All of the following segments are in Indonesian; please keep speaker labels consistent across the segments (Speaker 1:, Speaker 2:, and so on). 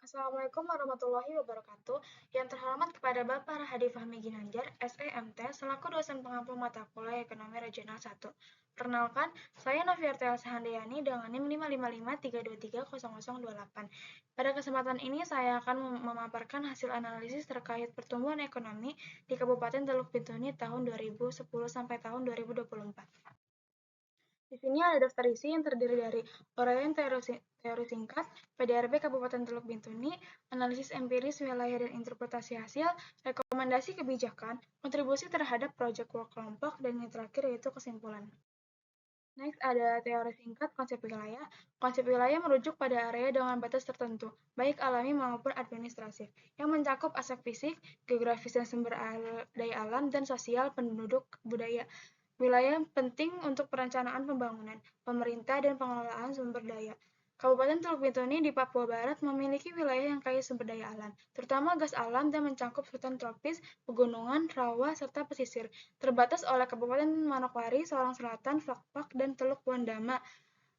Speaker 1: Assalamualaikum warahmatullahi wabarakatuh. Yang terhormat kepada Bapak Rahadi Fahmi Ginanjar, SEMT, selaku dosen pengampu mata kuliah Ekonomi Regional 1. Perkenalkan, saya Noviartel Sahandayani dengan NIM 55532300028. Pada kesempatan ini, saya akan memaparkan hasil analisis terkait pertumbuhan ekonomi di Kabupaten Teluk Bintuni tahun 2010 sampai tahun 2024. Di sini ada daftar isi yang terdiri dari uraian teori singkat, PDRB Kabupaten Teluk Bintuni, analisis empiris wilayah dan interpretasi hasil, rekomendasi kebijakan, kontribusi terhadap proyek work kelompok, dan yang terakhir yaitu kesimpulan. Next ada teori singkat konsep wilayah. Konsep wilayah merujuk pada area dengan batas tertentu, baik alami maupun administratif, yang mencakup aspek fisik, geografis dan sumber daya alam, dan sosial penduduk budaya. Wilayah penting untuk perencanaan pembangunan, pemerintah, dan pengelolaan sumber daya. Kabupaten Teluk Bintuni di Papua Barat memiliki wilayah yang kaya sumber daya alam, terutama gas alam dan mencakup hutan tropis, pegunungan, rawa, serta pesisir. Terbatas oleh Kabupaten Manokwari, Sorong Selatan, Fakfak, dan Teluk Wandama.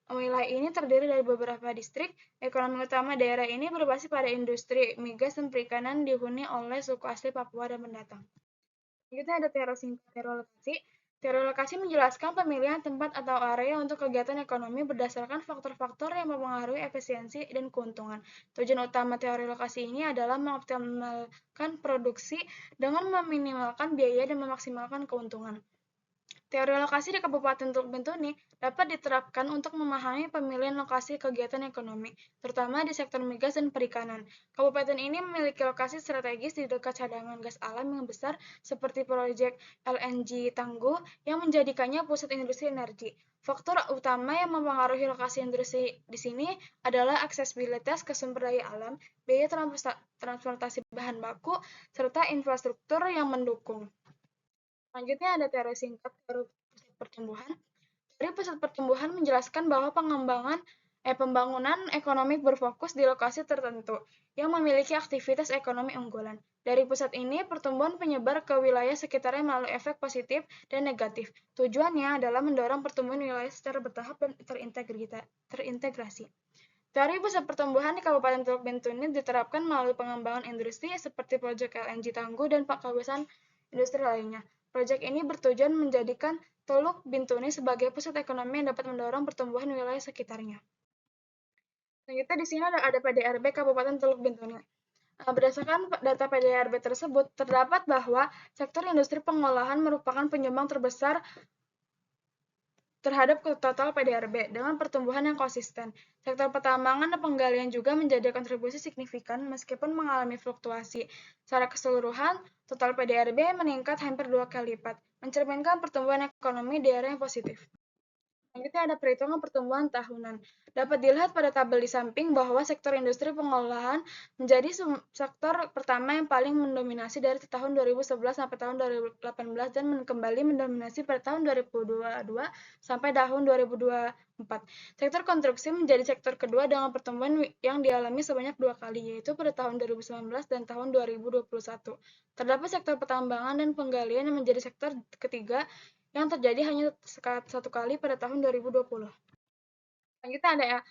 Speaker 1: Wilayah ini terdiri dari beberapa distrik. Ekonomi utama daerah ini berbasis pada industri migas dan perikanan dihuni oleh suku asli Papua dan pendatang. Kita ada teori lokasi menjelaskan pemilihan tempat atau area untuk kegiatan ekonomi berdasarkan faktor-faktor yang mempengaruhi efisiensi dan keuntungan. Tujuan utama teori lokasi ini adalah mengoptimalkan produksi dengan meminimalkan biaya dan memaksimalkan keuntungan. Teori lokasi di Kabupaten Teluk Bintuni dapat diterapkan untuk memahami pemilihan lokasi kegiatan ekonomi, terutama di sektor migas dan perikanan. Kabupaten ini memiliki lokasi strategis di dekat cadangan gas alam yang besar seperti proyek LNG Tangguh yang menjadikannya pusat industri energi. Faktor utama yang mempengaruhi lokasi industri di sini adalah aksesibilitas ke sumber daya alam, biaya transportasi bahan baku, serta infrastruktur yang mendukung. Selanjutnya ada teori singkat teori pusat pertumbuhan. Teori pusat pertumbuhan menjelaskan bahwa pembangunan ekonomi berfokus di lokasi tertentu yang memiliki aktivitas ekonomi unggulan. Dari pusat ini, pertumbuhan penyebar ke wilayah sekitarnya melalui efek positif dan negatif. Tujuannya adalah mendorong pertumbuhan wilayah secara bertahap dan terintegrasi. Teori pusat pertumbuhan di Kabupaten Teluk Bintuni diterapkan melalui pengembangan industri seperti proyek LNG Tangguh dan kawasan industri lainnya. Proyek ini bertujuan menjadikan Teluk Bintuni sebagai pusat ekonomi yang dapat mendorong pertumbuhan wilayah sekitarnya. Selanjutnya di sini ada PDRB Kabupaten Teluk Bintuni. Berdasarkan data PDRB tersebut, terdapat bahwa sektor industri pengolahan merupakan penyumbang terbesar terhadap total PDRB dengan pertumbuhan yang konsisten. Sektor pertambangan dan penggalian juga menjadi kontribusi signifikan meskipun mengalami fluktuasi. Secara keseluruhan, total PDRB meningkat hampir 2 kali lipat, mencerminkan pertumbuhan ekonomi daerah yang positif. Selanjutnya ada perhitungan pertumbuhan tahunan. Dapat dilihat pada tabel di samping bahwa sektor industri pengolahan menjadi sektor pertama yang paling mendominasi dari tahun 2011 sampai tahun 2018 dan kembali mendominasi pada tahun 2022 sampai tahun 2024. Sektor konstruksi menjadi sektor kedua dengan pertumbuhan yang dialami sebanyak 2 kali, yaitu pada tahun 2019 dan tahun 2021. Terdapat sektor pertambangan dan penggalian yang menjadi sektor ketiga yang terjadi hanya satu kali pada tahun 2020. Selanjutnya ada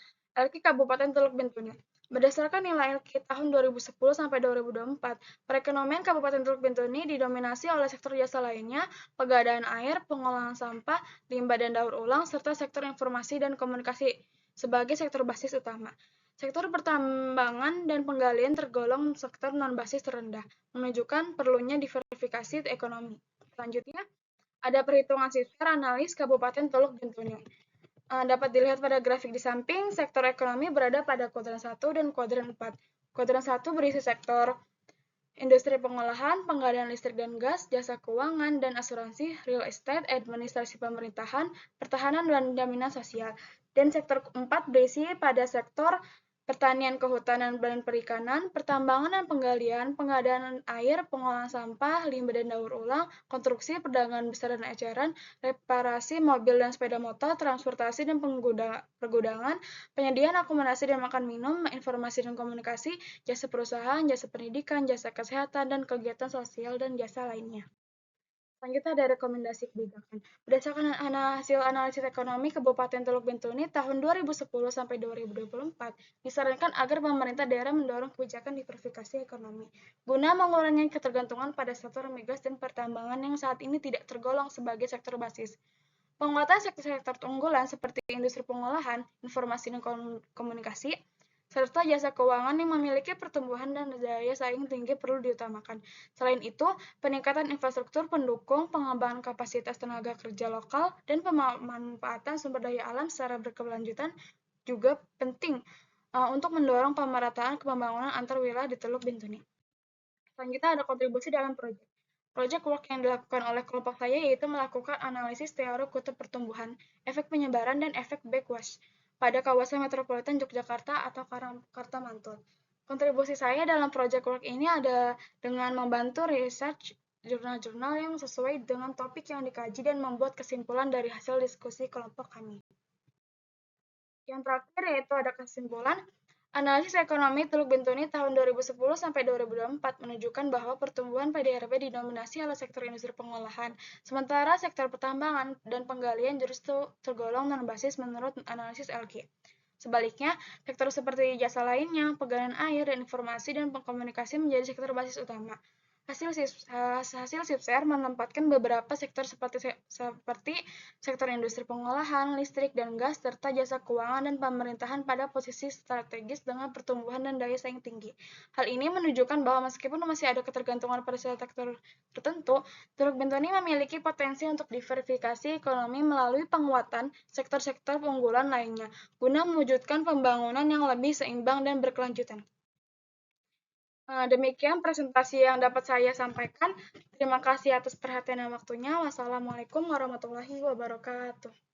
Speaker 1: LQ Kabupaten Teluk Bintuni. Berdasarkan nilai LQ tahun 2010 sampai 2024, perekonomian Kabupaten Teluk Bintuni didominasi oleh sektor jasa lainnya, pengadaan air, pengolahan sampah, limbah dan daur ulang, serta sektor informasi dan komunikasi sebagai sektor basis utama. Sektor pertambangan dan penggalian tergolong sektor non-basis terendah, menunjukkan perlunya diversifikasi ekonomi. Selanjutnya, ada perhitungan sifar analis Kabupaten Teluk Bintuni. Dapat dilihat pada grafik di samping, sektor ekonomi berada pada kuadran 1 dan kuadran 4. Kuadran 1 berisi sektor industri pengolahan, penggalian listrik dan gas, jasa keuangan dan asuransi, real estate, administrasi pemerintahan, pertahanan dan jaminan sosial. Dan sektor 4 berisi pada sektor pertanian, kehutanan dan perikanan, pertambangan dan penggalian, pengadaan air, pengolahan sampah, limbah dan daur ulang, konstruksi, perdagangan besar dan eceran, reparasi mobil dan sepeda motor, transportasi dan pergudangan, penyediaan akomodasi dan makan minum, informasi dan komunikasi, jasa perusahaan, jasa pendidikan, jasa kesehatan, dan kegiatan sosial dan jasa lainnya. Selanjutnya ada rekomendasi kebijakan. Berdasarkan hasil analisis ekonomi Kabupaten Teluk Bintuni tahun 2010 sampai 2024, disarankan agar pemerintah daerah mendorong kebijakan diversifikasi ekonomi guna mengurangi ketergantungan pada sektor migas dan pertambangan yang saat ini tidak tergolong sebagai sektor basis. Penguatan sektor-sektor unggulan seperti industri pengolahan, informasi dan komunikasi, serta jasa keuangan yang memiliki pertumbuhan dan daya saing tinggi perlu diutamakan. Selain itu, peningkatan infrastruktur pendukung, pengembangan kapasitas tenaga kerja lokal, dan pemanfaatan sumber daya alam secara berkelanjutan juga penting untuk mendorong pemerataan pembangunan antar wilayah di Teluk Bintuni. Selanjutnya ada kontribusi dalam proyek. Project work yang dilakukan oleh kelompok saya yaitu melakukan analisis teori kutub pertumbuhan, efek penyebaran, dan efek backwash pada kawasan metropolitan Yogyakarta atau Karta Mantul. Kontribusi saya dalam project work ini ada dengan membantu research jurnal-jurnal yang sesuai dengan topik yang dikaji dan membuat kesimpulan dari hasil diskusi kelompok kami. Yang terakhir yaitu ada kesimpulan, analisis ekonomi Teluk Bintuni tahun 2010 sampai 2024 menunjukkan bahwa pertumbuhan PDRB didominasi oleh sektor industri pengolahan, sementara sektor pertambangan dan penggalian justru tergolong non-basis menurut analisis LG. Sebaliknya, sektor seperti jasa lainnya, pegangan air, dan informasi dan komunikasi menjadi sektor basis utama. Hasil SIPSER menempatkan beberapa sektor seperti sektor industri pengolahan, listrik dan gas, serta jasa keuangan dan pemerintahan pada posisi strategis dengan pertumbuhan dan daya saing tinggi. Hal ini menunjukkan bahwa meskipun masih ada ketergantungan pada sektor tertentu, Teluk Bintuni memiliki potensi untuk diversifikasi ekonomi melalui penguatan sektor-sektor unggulan lainnya, guna mewujudkan pembangunan yang lebih seimbang dan berkelanjutan. Demikian presentasi yang dapat saya sampaikan. Terima kasih atas perhatian dan waktunya. Wassalamualaikum warahmatullahi wabarakatuh.